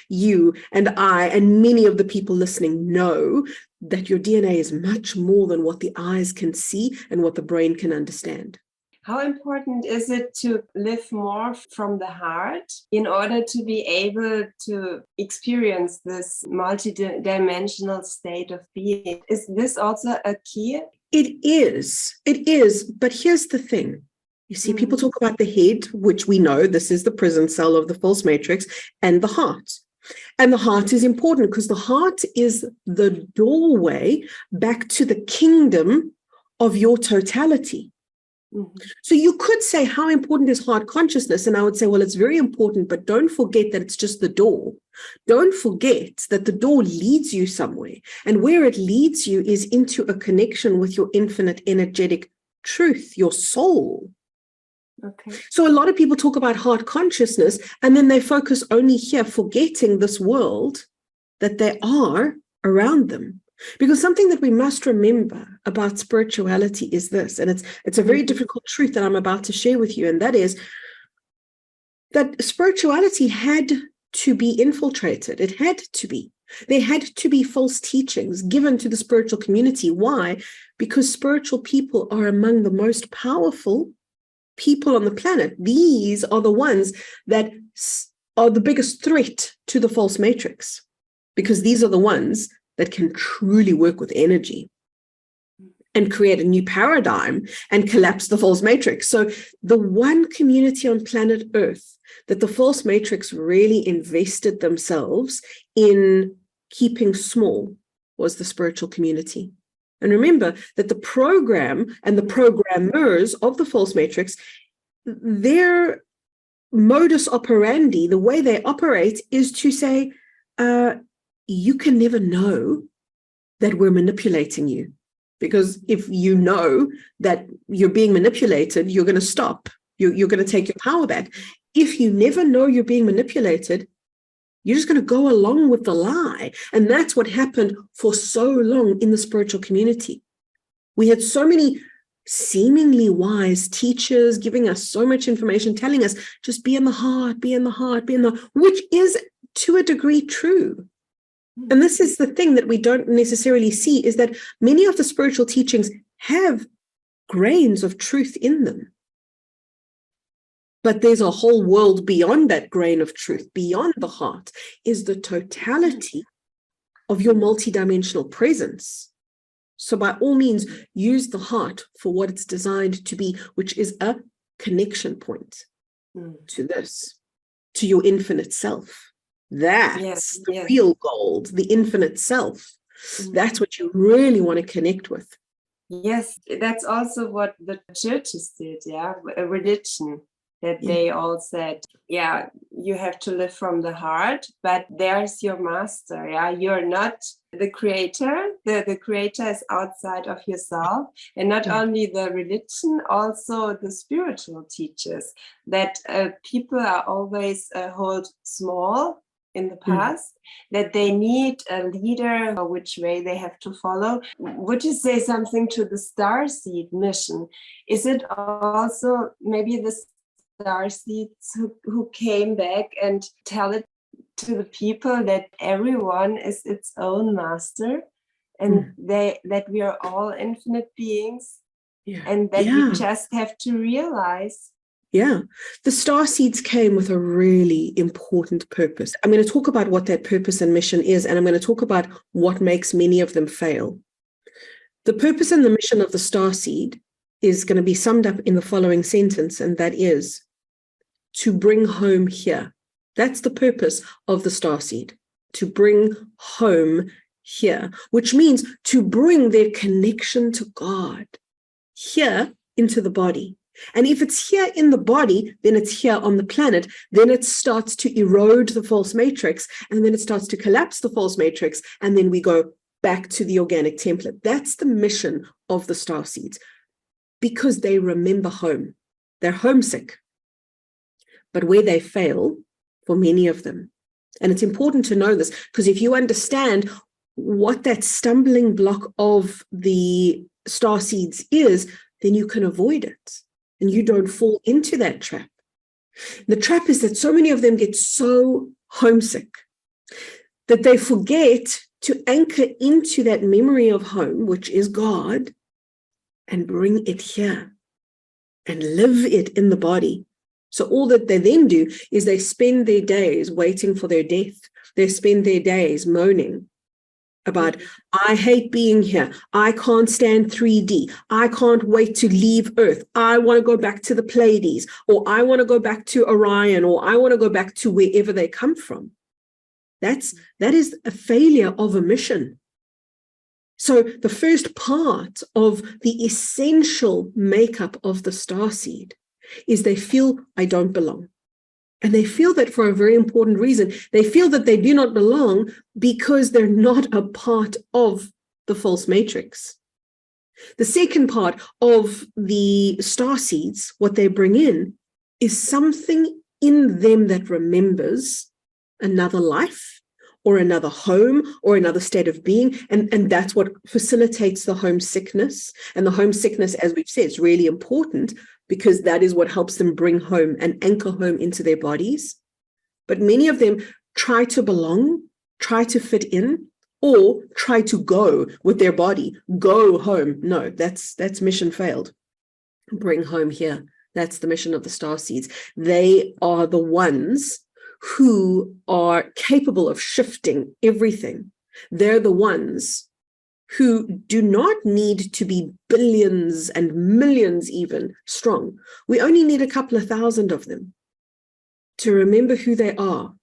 you and I and many of the people listening know that your DNA is much more than what the eyes can see and what the brain can understand. How important is it to live more from the heart in order to be able to experience this multidimensional state of being? Is this also a key? It is. But here's the thing. You see, people talk about the head, which we know this is the prison cell of the false matrix, and the heart. And the heart is important because the heart is the doorway back to the kingdom of your totality. So you could say, how important is heart consciousness? And I would say, well, it's very important, but don't forget that it's just the door. Don't forget that the door leads you somewhere. And where it leads you is into a connection with your infinite energetic truth, your soul. Okay. So a lot of people talk about heart consciousness, and then they focus only here, forgetting this world that they are around them. Because something that we must remember about spirituality is this, and it's a very difficult truth that I'm about to share with you, and that is that spirituality had to be infiltrated. It had to be. There had to be false teachings given to the spiritual community. Why? Because spiritual people are among the most powerful people on the planet. These are the ones that are the biggest threat to the false matrix, because these are the ones that can truly work with energy and create a new paradigm and collapse the false matrix. So the one community on planet Earth that the false matrix really invested themselves in keeping small was the spiritual community. And remember that the program and the programmers of the false matrix, their modus operandi, the way they operate, is to say, you can never know that we're manipulating you, because if you know that you're being manipulated, you're going to stop. You're going to take your power back. If you never know you're being manipulated, you're just going to go along with the lie. And that's what happened for so long in the spiritual community. We had so many seemingly wise teachers giving us so much information, telling us just be in the heart, be in the heart, be in the, which is to a degree true. And this is the thing that we don't necessarily see, is that many of the spiritual teachings have grains of truth in them. But there's a whole world beyond that grain of truth, beyond the heart, is the totality of your multidimensional presence. So by all means, use the heart for what it's designed to be, which is a connection point to this, to your infinite self. That's the real gold, the infinite self. That's what you really want to connect with. Yes, that's also what the churches did, a religion, that they all said, you have to live from the heart, but there's your master, you're not the creator. The creator is outside of yourself, and not only the religion, also the spiritual teachers, that people are always hold small in the past, that they need a leader, or which way they have to follow. Would you say something to the starseed mission? Is it also maybe the starseeds who came back and tell it to the people that everyone is its own master, and that we are all infinite beings, and that we just have to realize? The starseeds came with a really important purpose. I'm going to talk about what that purpose and mission is, and I'm going to talk about what makes many of them fail. The purpose and the mission of the starseed is going to be summed up in the following sentence, and that is to bring home here. That's the purpose of the starseed, to bring home here, which means to bring their connection to God here into the body. And if it's here in the body, then it's here on the planet. Then it starts to erode the false matrix, and then it starts to collapse the false matrix, and then we go back to the organic template. That's the mission of the starseeds, because they remember home. They're homesick. But where they fail, for many of them, and it's important to know this, because if you understand what that stumbling block of the starseeds is, then you can avoid it. And you don't fall into that trap. The trap is that so many of them get so homesick that they forget to anchor into that memory of home, which is God, and bring it here and live it in the body. So all that they then do is they spend their days waiting for their death. They spend their days moaning about, I hate being here. I can't stand 3D. I can't wait to leave Earth. I want to go back to the Pleiades, or I want to go back to Orion, or I want to go back to wherever they come from. That is a failure of a mission. So the first part of the essential makeup of the starseed is they feel, I don't belong. And they feel that for a very important reason. They feel that they do not belong because they're not a part of the false matrix. The second part of the starseeds, what they bring in, is something in them that remembers another life or another home or another state of being. And that's what facilitates the homesickness. And the homesickness, as we've said, is really important because that is what helps them bring home and anchor home into their bodies. But many of them try to belong, try to fit in, or try to go with their body, go home. No, that's mission failed. Bring home here. That's the mission of the starseeds. They are the ones who are capable of shifting everything. They're the ones who do not need to be billions and millions even strong. We only need a couple of thousand of them to remember who they are,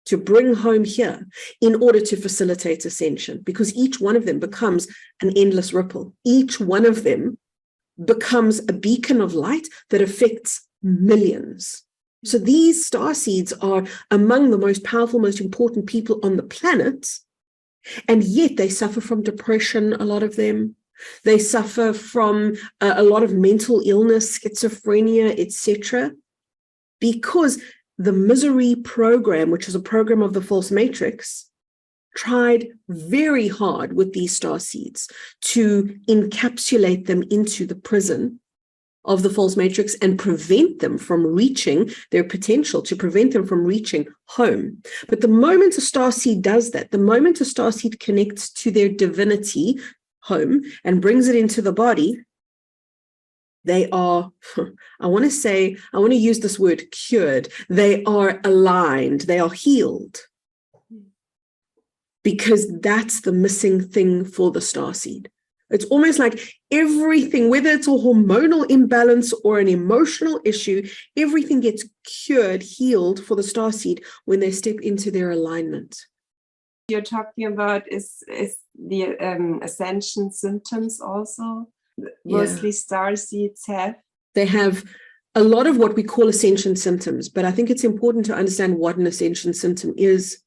to bring home here in order to facilitate ascension, because each one of them becomes an endless ripple. Each one of them becomes a beacon of light that affects millions. So these starseeds are among the most powerful, most important people on the planet, and yet they suffer from depression, a lot of them. They suffer from a lot of mental illness, schizophrenia, etc., because the misery program, which is a program of the false matrix, tried very hard with these starseeds to encapsulate them into the prison of the false matrix and prevent them from reaching their potential, to prevent them from reaching home. But the moment a starseed does that, the moment a starseed connects to their divinity, home, and brings it into the body, they are, I want to use this word cured. They are aligned, they are healed. Because that's the missing thing for the starseed. It's almost like everything, whether it's a hormonal imbalance or an emotional issue, everything gets cured, healed for the starseed when they step into their alignment. You're talking about is the ascension symptoms also mostly starseeds have? They have a lot of what we call ascension symptoms, but I think it's important to understand what an ascension symptom is,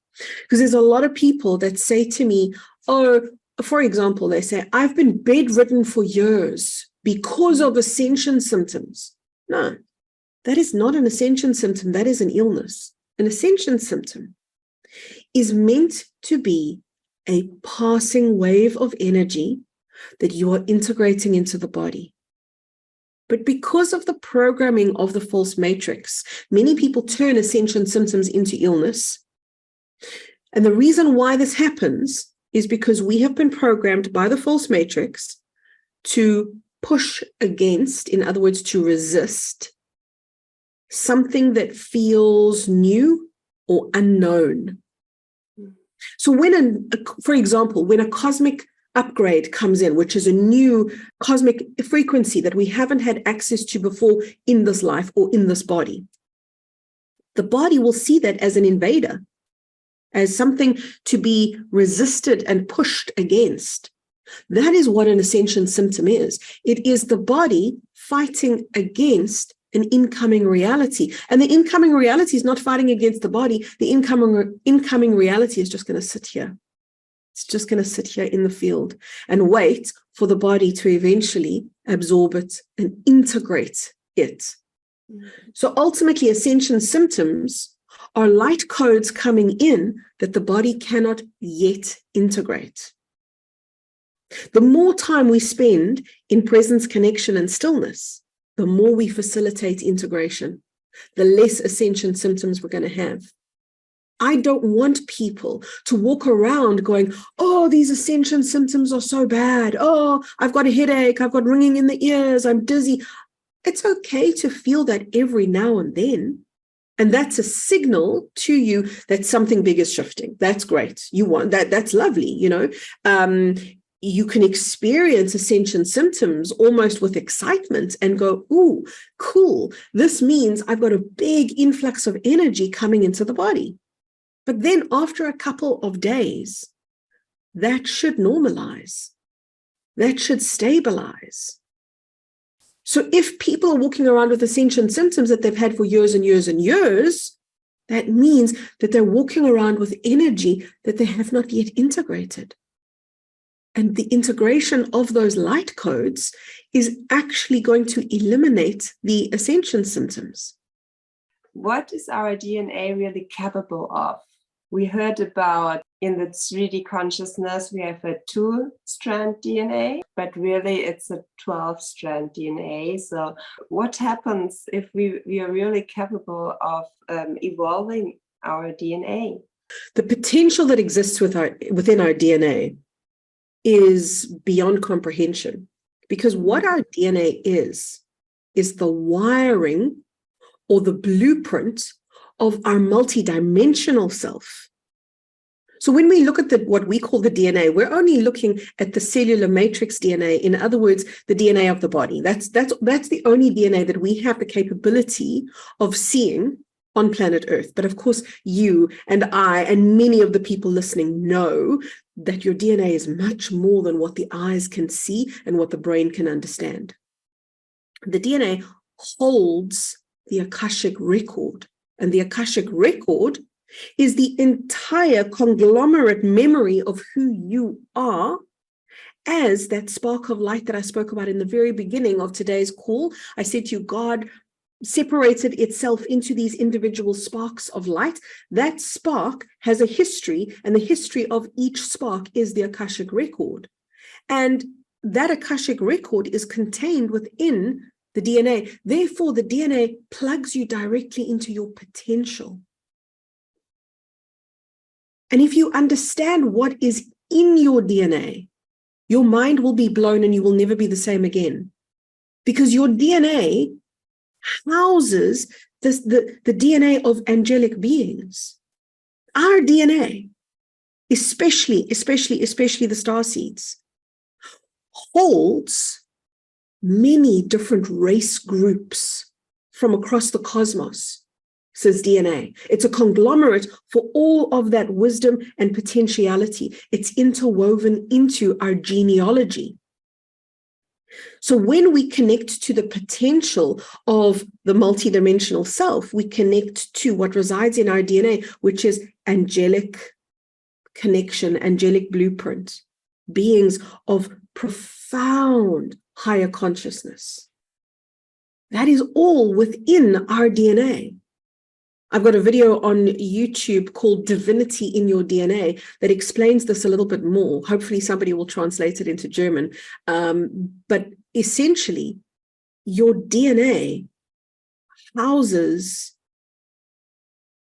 because there's a lot of people that say to me, oh, for example, they say, I've been bedridden for years because of ascension symptoms. No, that is not an ascension symptom. That is an illness. An ascension symptom is meant to be a passing wave of energy that you are integrating into the body. But because of the programming of the false matrix, many people turn ascension symptoms into illness. And the reason why this happens is because we have been programmed by the false matrix to push against, in other words, to resist something that feels new or unknown. So for example, when a cosmic upgrade comes in, which is a new cosmic frequency that we haven't had access to before in this life or in this body, the body will see that as an invader, as something to be resisted and pushed against. That is what an ascension symptom is. It is the body fighting against an incoming reality. And the incoming reality is not fighting against the body. The incoming reality is just going to sit here. It's just going to sit here in the field and wait for the body to eventually absorb it and integrate it. So ultimately, ascension symptoms are light codes coming in that the body cannot yet integrate. The more time we spend in presence, connection, and stillness, the more we facilitate integration, the less ascension symptoms we're going to have. I don't want people to walk around going, oh, these ascension symptoms are so bad. Oh, I've got a headache. I've got ringing in the ears. I'm dizzy. It's okay to feel that every now and then. And that's a signal to you that something big is shifting. That's great. You want that. That's lovely. You can experience ascension symptoms almost with excitement and go, ooh, cool. This means I've got a big influx of energy coming into the body. But then after a couple of days, that should normalize. That should stabilize. So if people are walking around with ascension symptoms that they've had for years and years and years, that means that they're walking around with energy that they have not yet integrated. And the integration of those light codes is actually going to eliminate the ascension symptoms. What is our DNA really capable of? We heard about in the 3D consciousness, we have a 2-strand DNA, but really it's a 12-strand DNA. So what happens if we are really capable of evolving our DNA? The potential that exists within our DNA is beyond comprehension, because what our DNA is the wiring or the blueprint of our multidimensional self. So when we look at what we call the DNA, we're only looking at the cellular matrix DNA. In other words, the DNA of the body. That's the only DNA that we have the capability of seeing on planet Earth. But of course, you and I and many of the people listening know that your DNA is much more than what the eyes can see and what the brain can understand. The DNA holds the Akashic record, and the Akashic record is the entire conglomerate memory of who you are as that spark of light that I spoke about in the very beginning of today's call. I said to you, God separated itself into these individual sparks of light. That spark has a history, and the history of each spark is the Akashic record. And that Akashic record is contained within the DNA. Therefore, the DNA plugs you directly into your potential. And if you understand what is in your DNA, your mind will be blown and you will never be the same again. Because your DNA houses the DNA of angelic beings. Our DNA, especially the starseeds, holds many different race groups from across the cosmos. Says DNA. It's a conglomerate for all of that wisdom and potentiality. It's interwoven into our genealogy. So when we connect to the potential of the multidimensional self, we connect to what resides in our DNA, which is angelic connection, angelic blueprint, beings of profound higher consciousness. That is all within our DNA. I've got a video on YouTube called Divinity in Your DNA that explains this a little bit more. Hopefully somebody will translate it into German. But essentially, your DNA houses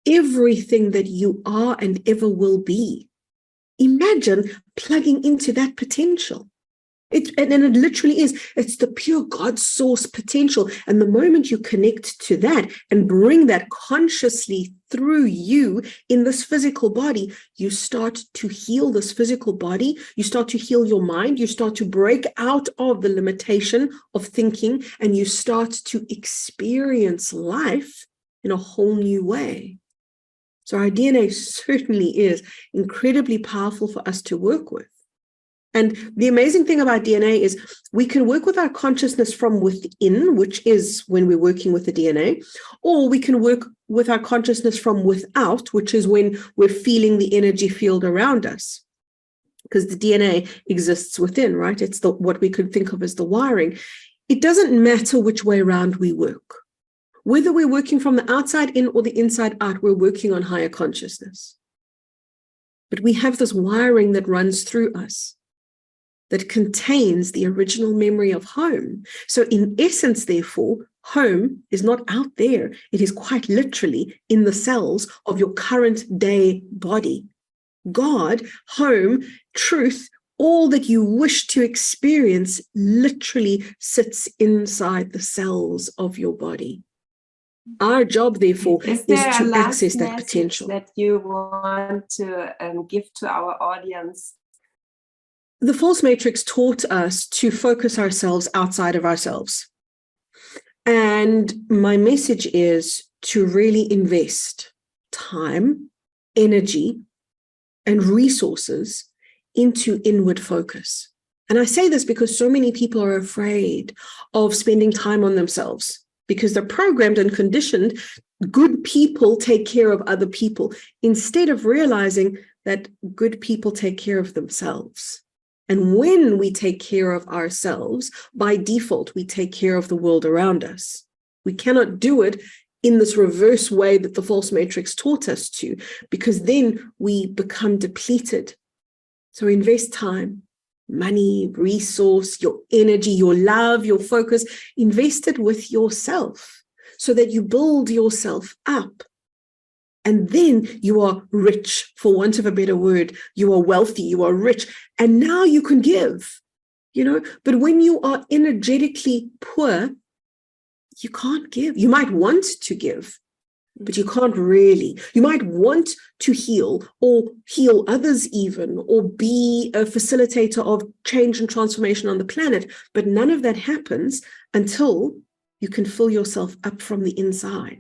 everything that you are and ever will be. Imagine plugging into that potential. And it literally is. It's the pure God source potential. And the moment you connect to that and bring that consciously through you in this physical body, you start to heal this physical body. You start to heal your mind. You start to break out of the limitation of thinking, and you start to experience life in a whole new way. So our DNA certainly is incredibly powerful for us to work with. And the amazing thing about DNA is we can work with our consciousness from within, which is when we're working with the DNA, or we can work with our consciousness from without, which is when we're feeling the energy field around us. Because the DNA exists within, right? It's what we could think of as the wiring. It doesn't matter which way around we work. Whether we're working from the outside in or the inside out, we're working on higher consciousness. But we have this wiring that runs through us, that contains the original memory of home. So in essence, therefore, home is not out there. It is quite literally in the cells of your current day body. God, home, truth, all that you wish to experience literally sits inside the cells of your body. Our job, therefore, is to access that potential. That you want to give to our audience? The false matrix taught us to focus ourselves outside of ourselves. And my message is to really invest time, energy, and resources into inward focus. And I say this because so many people are afraid of spending time on themselves because they're programmed and conditioned. Good people take care of other people instead of realizing that good people take care of themselves. And when we take care of ourselves, by default, we take care of the world around us. We cannot do it in this reverse way that the false matrix taught us to, because then we become depleted. So invest time, money, resource, your energy, your love, your focus, invest it with yourself so that you build yourself up. And then you are rich, for want of a better word. You are wealthy, you are rich, and now you can give, But when you are energetically poor, you can't give. You might want to give, but you can't really. You might want to heal or heal others even, or be a facilitator of change and transformation on the planet, but none of that happens until you can fill yourself up from the inside.